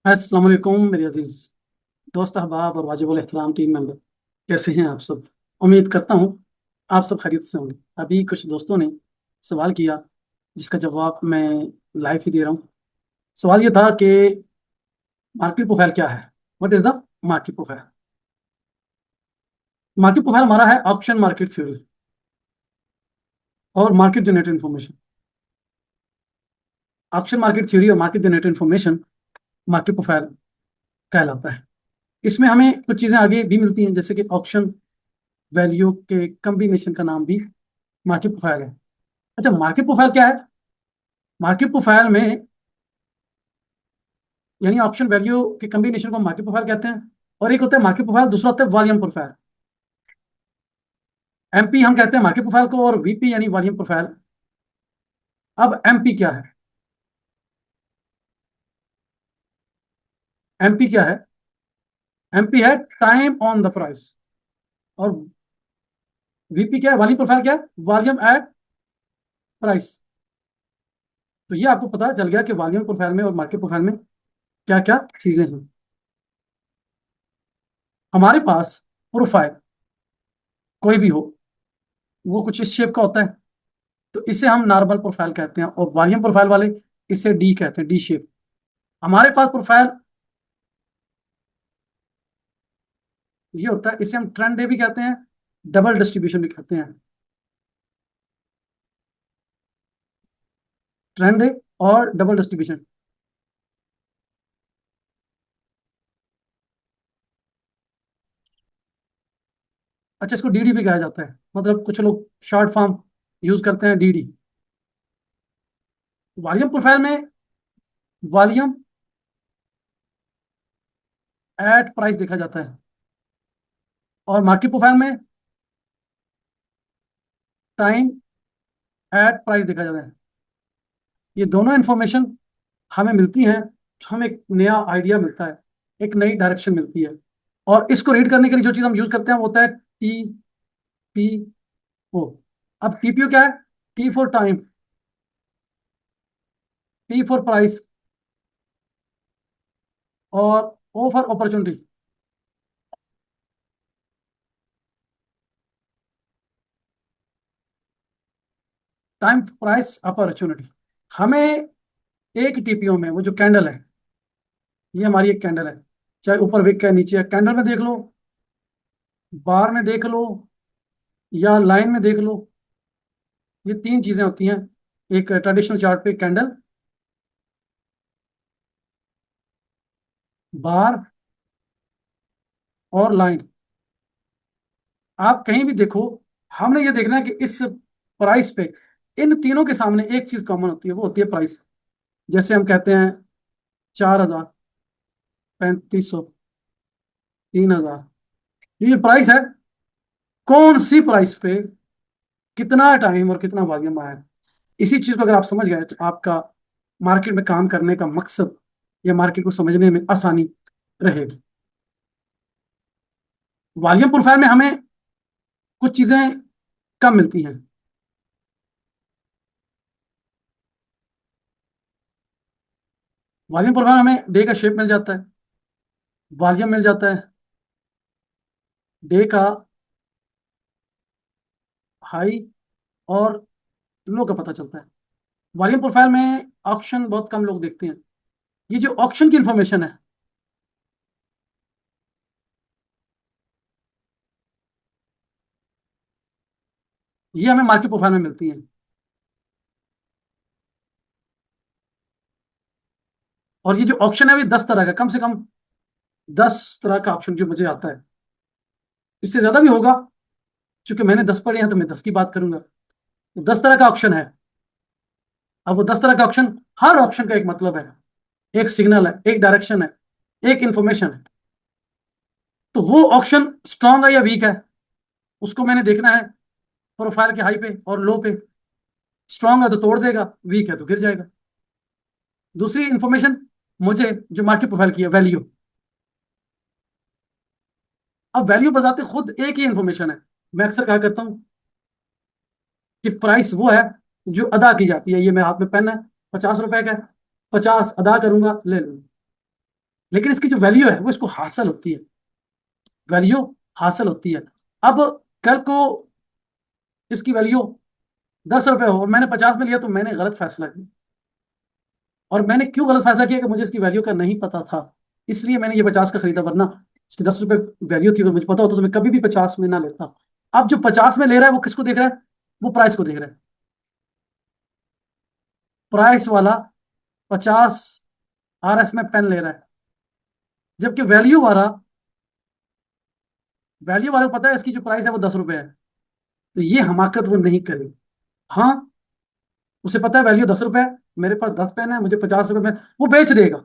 अस्सलाम वालेकुम मेरे अजीज दोस्त अहबाब और वाजिबुल एहतराम टीम मेंबर। कैसे हैं आप सब? उम्मीद करता हूं आप सब खैरियत से होंगे। अभी कुछ दोस्तों ने सवाल किया जिसका जवाब मैं लाइव ही दे रहा हूं। सवाल ये था कि मार्केट प्रोफाइल क्या है। What is the market profile? Market profile हमारा है ऑप्शन मार्केट थ्योरी और market generated information. Option market theory और market generated information market profile कहलाता है। इसमें हमें कुछ चीजें आगे भी मिलती हैं, जैसे कि ऑप्शन वैल्यू के कम्बिनेशन का नाम भी मार्केट प्रोफाइल है। अच्छा, मार्केट प्रोफाइल क्या है? मार्केट प्रोफाइल में यानी ऑप्शन वैल्यू के कम्बिनेशन को मार्केट प्रोफाइल कहते हैं। और एक होता है मार्केट प्रोफाइल, दूसरा होता है वॉल्यूम प्रोफाइल। एमपी हम कहते हैं मार्केट प्रोफाइल को, और वीपी यानी वॉल्यूम प्रोफाइल। अब एमपी क्या है? एमपी क्या है? एमपी है टाइम ऑन द प्राइस। और वीपी क्या है? वॉल्यूम प्रोफाइल क्या है? Volume at price. तो ये आपको पता चल गया कि वॉल्यूम प्रोफाइल में और मार्केट प्रोफाइल में क्या क्या चीजें हैं। हमारे पास प्रोफाइल कोई भी हो, वो कुछ इस शेप का होता है, तो इसे हम नॉर्मल प्रोफाइल कहते हैं। और वॉल्यूम प्रोफाइल वाले इसे डी कहते हैं, डी शेप। हमारे पास प्रोफाइल ये होता है, इसे हम ट्रेंड डे भी कहते हैं, डबल डिस्ट्रीब्यूशन भी कहते हैं। ट्रेंड डे और डबल डिस्ट्रीब्यूशन। अच्छा, इसको डीडी भी कहा जाता है, मतलब कुछ लोग शॉर्ट फॉर्म यूज करते हैं, डीडी। वॉल्यूम प्रोफाइल में वॉल्यूम एट प्राइस देखा जाता है, और मार्केट प्रोफाइल में टाइम एट प्राइस देखा जाता है। ये दोनों इंफॉर्मेशन हमें मिलती हैं तो हमें एक नया आइडिया मिलता है, एक नई डायरेक्शन मिलती है। और इसको रीड करने के लिए जो चीज हम यूज करते हैं वो होता है टी पी ओ। अब टीपीओ क्या है? T for time, P for price, और O for opportunity. Time, price, opportunity. हमें एक टीपीओ में वो जो कैंडल है, ये हमारी एक कैंडल है, चाहे ऊपर विक है नीचे है, कैंडल में देख लो, बार में देख लो, या लाइन में देख लो। ये तीन चीजें होती हैं एक ट्रेडिशनल चार्ट पे: कैंडल, बार और लाइन। आप कहीं भी देखो, हमने ये देखना है कि इस प्राइस पे इन तीनों के सामने एक चीज कॉमन होती है, वो होती है प्राइस। जैसे हम कहते हैं 4,000, 3,500, 3,000, ये प्राइस है। कौन सी प्राइस पे कितना टाइम और कितना वॉल्यूम आया है। इसी चीज को अगर आप समझ गए तो आपका मार्केट में काम करने का मकसद या मार्केट को समझने में आसानी रहेगी। वॉल्यूम प्रोफाइल में हमें कुछ चीजें कम मिलती हैं। वॉल्यूम प्रोफाइल में हमें डे का शेप मिल जाता है, वॉल्यूम मिल जाता है, डे का हाई और लो का पता चलता है। वॉल्यूम प्रोफाइल में ऑक्शन बहुत कम लोग देखते हैं। ये जो ऑक्शन की इंफॉर्मेशन है, ये हमें मार्केट प्रोफाइल में मिलती है। और ये जो ऑप्शन है, वो 10 तरह का, कम से कम 10 तरह का ऑप्शन जो मुझे आता है। इससे ज्यादा भी होगा, क्योंकि मैंने 10 पढ़े हैं तो मैं 10 की बात करूंगा। तो 10 तरह का ऑप्शन है। अब वो 10 तरह का ऑप्शन, हर ऑप्शन का एक मतलब है, एक सिग्नल है, एक डायरेक्शन है, एक इंफॉर्मेशन है। तो वो ऑप्शन स्ट्रांग है या वीक है, उसको मैंने देखना है प्रोफाइल के हाई पे और लो पे। स्ट्रांग है तो तोड़ देगा, वीक है तो गिर जाएगा। दूसरी इंफॉर्मेशन मुझे जो मार्केट प्रोफाइल की है, वैल्यू। अब वैल्यू बजाते खुद एक ही इंफॉर्मेशन है। मैं अक्सर कहा करता हूं कि प्राइस वो है जो अदा की जाती है। ये मेरे हाथ में पेन है, 50 रुपए का है, 50 अदा करूंगा, ले लूंगा। लेकिन इसकी जो वैल्यू है वो इसको हासिल होती है, वैल्यू हासिल होती है। अब कल को इसकी वैल्यू 10 रुपए हो और मैंने 50 में लिया, तो मैंने गलत फैसला किया। और मैंने क्यों गलत फैसला किया? कि मुझे इसकी वैल्यू का नहीं पता था, इसलिए मैंने ये 50 का खरीदा, वरना इसकी 10 रुपए वैल्यू थी, अगर मुझे पता होता तो मैं कभी भी 50 में ना लेता। अब जो 50 में ले रहा है वो किसको देख रहा है? वो प्राइस को देख रहा है। प्राइस वाला 50 RS में पेन ले रहा है, जबकि वैल्यू वाले को पता है इसकी जो प्राइस है वो 10 रुपए है। तो ये हमाकत वो नहीं करेगी। हाँ, उसे पता है वैल्यू 10 रुपए है, मेरे पास 10 पेन है, मुझे 50 रुपए में वो बेच देगा।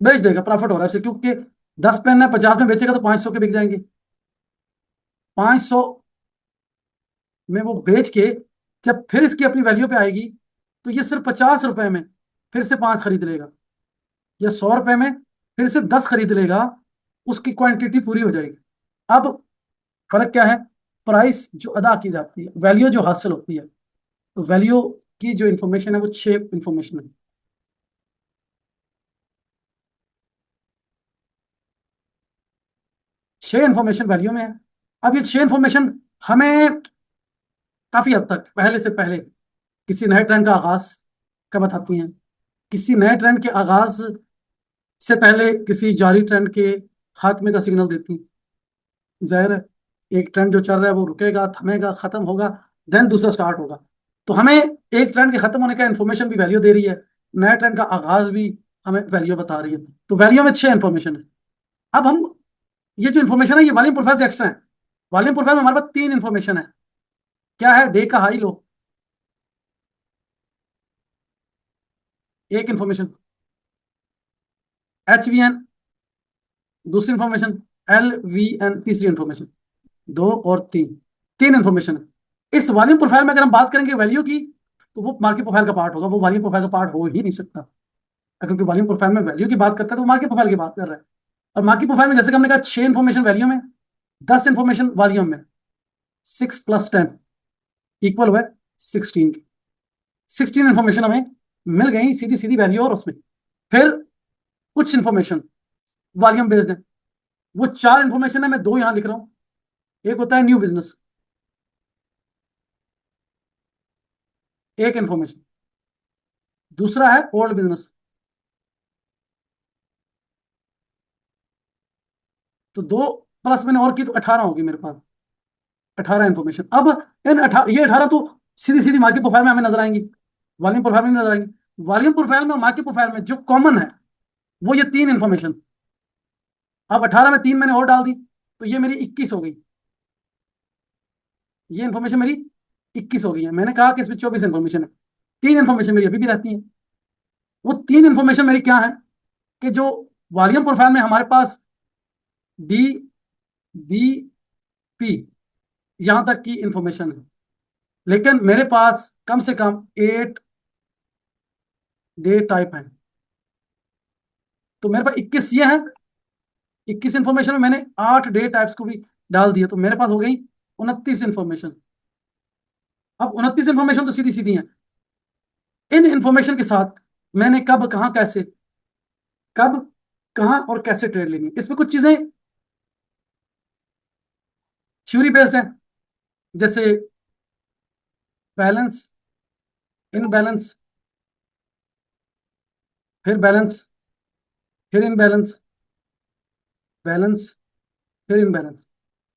बेच देगा, प्रॉफिट हो रहा है उसे, क्योंकि 10 पेन है, 50 में बेचेगा तो 500 के बिक जाएंगे। 500 में वो बेच के जब फिर इसकी अपनी वैल्यू पे आएगी, तो ये सिर्फ 50 रुपए में फिर से 5 खरीद लेगा, या 100 रुपए में फिर से 10 खरीद लेगा। उसकी क्वांटिटी पूरी हो जाएगी। अब फर्क क्या है? प्राइस जो अदा की जाती है, वैल्यू जो हासिल होती है। तो वैल्यू की जो इंफॉर्मेशन है वो 6 इंफॉर्मेशन है। 6 इंफॉर्मेशन वैल्यू में है। अब ये 6 इंफॉर्मेशन हमें काफी हद तक पहले से पहले किसी नए ट्रेंड का आगाज का बताती हैं, किसी नए ट्रेंड के आगाज से पहले किसी जारी ट्रेंड के खात्मे का सिग्नल देती हैं। जाहिर है, एक ट्रेंड जो चल रहा है वो रुकेगा, थमेगा, खत्म होगा, देन दूसरा स्टार्ट होगा। तो हमें एक ट्रेंड के खत्म होने का इन्फॉर्मेशन भी वैल्यू दे रही है, नया ट्रेंड का आगाज भी हमें वैल्यू बता रही है। तो वैल्यू में 6 इंफॉर्मेशन है। अब हम ये जो इन्फॉर्मेशन है ये वॉल्यूम प्रोफाइल से एक्स्ट्रा है। वॉल्यूम प्रोफाइल में हमारे पास 3 इंफॉर्मेशन है। क्या है? डे का हाई लो, एक इंफॉर्मेशन। HVN दूसरी इंफॉर्मेशन। LVN तीसरी इंफॉर्मेशन। दो और तीन, 3 इंफॉर्मेशन है। इस वॉल्यूम प्रोफाइल में अगर हम बात करेंगे वैल्यू की, तो वो मार्केट प्रोफाइल का पार्ट होगा, वो वॉल्यूम प्रोफाइल का पार्ट हो ही नहीं सकता। क्योंकि वॉल्यूम प्रोफाइल में वैल्यू की बात करता है तो मार्केट प्रोफाइल की बात कर रहा है। और मार्केट प्रोफाइल में जैसे कि हमने कहा 6 इंफॉर्मेशन वैल्यू में, 10 इंफॉर्मेशन वॉल्यूम में। 6 + 10 इक्वल हुआ 16 की। 16 इंफॉर्मेशन हमें मिल गई, सीधी सीधी वैल्यू और उसमें फिर कुछ इंफॉर्मेशन वॉल्यूम बेस्ड है। वो 4 इंफॉर्मेशन है, मैं दो यहां लिख रहा हूं। एक होता है न्यू बिजनेस, एक इंफॉर्मेशन। दूसरा है ओल्ड बिजनेस। तो दो प्लस मैंने और की तो 18 होगी मेरे पास। 18 इंफॉर्मेशन। अब इन 18, ये 18 तो सीधी सीधी मार्केट प्रोफाइल में हमें नजर आएंगी, वॉल्यूम प्रोफाइल में नहीं नजर आएंगी। वॉल्यूम प्रोफाइल में और मार्केट प्रोफाइल में जो कॉमन है वो ये 3 इंफॉर्मेशन। अब 18 में 3 मैंने और डाल दी, तो ये मेरी 21 हो गई। ये इंफॉर्मेशन मेरी 21 हो गई है। मैंने कहा कि इसमें 24 इंफॉर्मेशन है, 3 इंफॉर्मेशन मेरी अभी भी रहती है। वो 3 इंफॉर्मेशन मेरी क्या है? कि जो वॉल्यूम प्रोफाइल में हमारे पास DBP यहां तक की इंफॉर्मेशन है, लेकिन मेरे पास कम से कम 8 डे टाइप है। तो मेरे पास 21 ये है, 21 इंफॉर्मेशन में मैंने 8 डे टाइप्स को भी डाल दिया, तो मेरे पास हो गई 29 इंफॉर्मेशन। अब 29 इंफॉर्मेशन तो सीधी सीधी है। इन इंफॉर्मेशन के साथ मैंने कब, कहाँ, कैसे, कब, कहाँ और कैसे ट्रेड लेनी है, इसमें कुछ चीजें थ्योरी बेस्ड है। जैसे बैलेंस, इनबैलेंस, फिर बैलेंस, फिर इनबैलेंस, बैलेंस, फिर इनबैलेंस,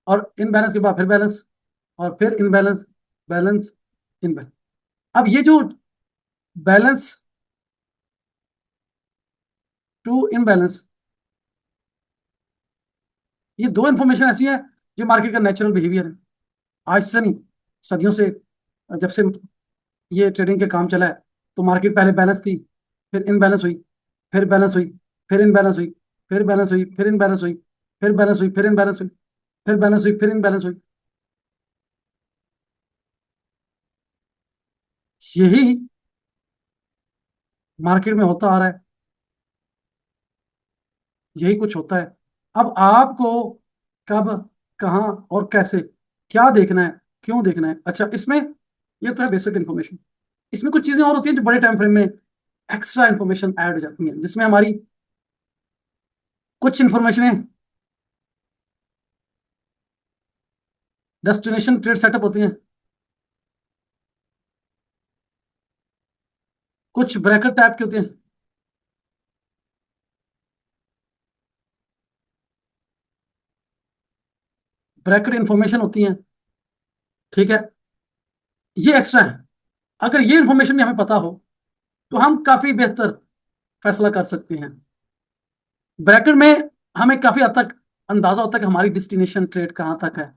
और इनबैलेंस के बाद फिर बैलेंस, और फिर इनबैलेंस, बैलेंस, इनबैलेंस। अब ये जो बैलेंस टू इनबैलेंस, ये दो इंफॉर्मेशन ऐसी है जो मार्केट का नेचुरल बिहेवियर है। आज से नहीं, सदियों से, जब से ये ट्रेडिंग के काम चला है, तो मार्केट पहले बैलेंस थी, फिर इनबैलेंस हुई, फिर बैलेंस हुई, फिर इनबैलेंस हुई, फिर बैलेंस हुई, फिर इनबैलेंस हुई, फिर बैलेंस हुई, फिर इनबैलेंस हुई, फिर बैलेंस हुई, फिर इनबैलेंस हुई। यही मार्केट में होता आ रहा है, यही कुछ होता है। अब आपको कब, कहाँ और कैसे, क्या देखना है, क्यों देखना है, अच्छा इसमें, ये तो है बेसिक इन्फॉर्मेशन। इसमें कुछ चीजें और होती हैं जो बड़े टाइम फ्रेम में एक्स्ट्रा इन्फॉर्मेशन ऐड हो जाती हैं, जिसमें हमारी कुछ इंफॉर्मेशन डेस्टिनेशन ट्रेड सेटअप होती हैं, कुछ ब्रैकेट टाइप के होते हैं। ब्रैकेट इंफॉर्मेशन होती हैं। ठीक है, ये एक्स्ट्रा है। अगर ये इंफॉर्मेशन भी हमें पता हो तो हम काफी बेहतर फैसला कर सकते हैं। ब्रैकेट में हमें काफी हद तक अंदाजा होता है कि हमारी डेस्टिनेशन ट्रेड कहाँ तक है,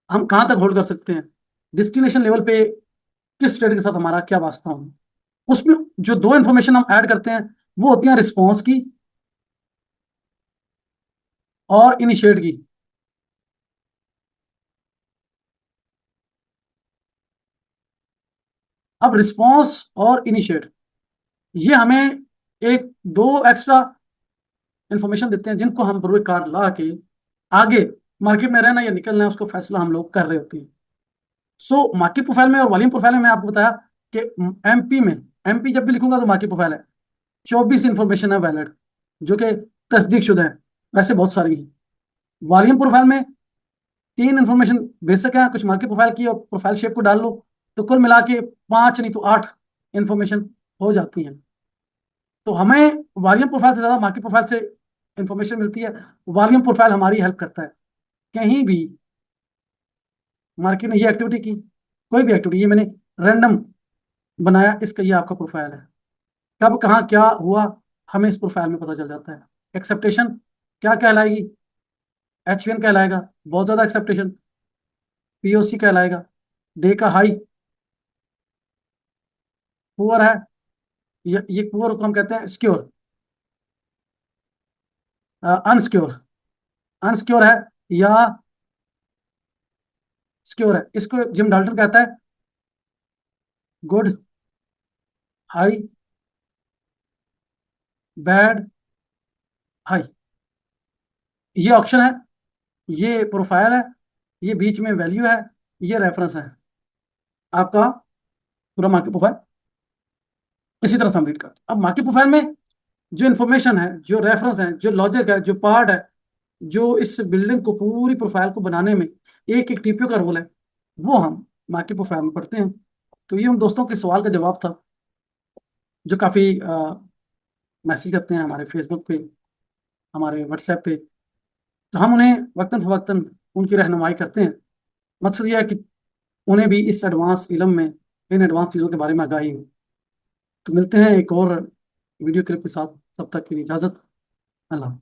हम कहाँ तक होल्ड कर सकते हैं। डेस्टिनेशन लेवल पे किस ट्रेड के साथ हमारा क्या वास्ता हो। उसमें जो दो इंफॉर्मेशन हम ऐड करते हैं वो होती हैं रिस्पॉन्स की और इनिशिएट की। अब रिस्पॉन्स और इनिशिएट ये हमें एक दो एक्स्ट्रा इंफॉर्मेशन देते हैं जिनको हम पूरे कार ला के आगे मार्केट में रहना या निकलना है उसको फैसला हम लोग कर रहे होते हैं। सो मार्केट प्रोफाइल में और वॉल्यूम प्रोफाइल में मैं आपको बताया कि एमपी में, एमपी जब भी लिखूंगा तो मार्केट प्रोफाइल है, 24 इंफॉर्मेशन है वैलिड जो कि तस्दीक शुदा है, वैसे बहुत सारी हैं। वॉल्यूम प्रोफाइल में तीन इंफॉर्मेशन बेसिक है, कुछ मार्केट प्रोफाइल की और प्रोफाइल शेप को डाल लो, तो कुल मिला के पांच नहीं तो आठ इंफॉर्मेशन हो जाती हैं। तो हमें वॉल्यूम प्रोफाइल से ज्यादा मार्केट प्रोफाइल से इंफॉर्मेशन मिलती है। वॉल्यूम प्रोफाइल हमारी हेल्प करता है कहीं भी मार्केट में ये एक्टिविटी की, कोई भी एक्टिविटी, ये मैंने रैंडम बनाया, इसका ये आपका प्रोफाइल है। कब कहाँ क्या हुआ हमें इस प्रोफाइल में पता चल जाता है। एक्सेप्टेशन क्या कहलाएगी, एच कहलाएगा, बहुत ज्यादा एक्सेप्टेशन। पीओसी कहलाएगा, डे का हाई। पुअर है, ये पुअर को हम कहते हैं सिक्योर, अनसिक्योर। अनसिक्योर है या सिक्योर है, इसको जिम डाल्टन कहता है गुड, हाई, बैड, हाई। ये ऑप्शन है, ये प्रोफाइल है, ये बीच में वैल्यू है, ये रेफरेंस है, आपका पूरा मार्केट प्रोफाइल इसी तरह से हम रीड करते हैं। अब मार्केट प्रोफाइल में जो इन्फॉर्मेशन है, जो रेफरेंस है, जो लॉजिक है, जो पार्ट है, जो इस बिल्डिंग को पूरी प्रोफाइल को बनाने में एक एक टीपीओ का रोल है, वो हम मार्केट प्रोफाइल में पढ़ते हैं। तो ये उन दोस्तों के सवाल का जवाब था जो काफ़ी मैसेज करते हैं हमारे फेसबुक पे, हमारे व्हाट्सएप पे। तो हम उन्हें वक्तन फवक्तन उनकी रहनुमाई करते हैं। मकसद यह है कि उन्हें भी इस एडवांस इलम में, इन एडवांस चीज़ों के बारे में आगाही हो। तो मिलते हैं एक और वीडियो क्लिप के साथ, तब तक की इजाज़त। अल्लाह।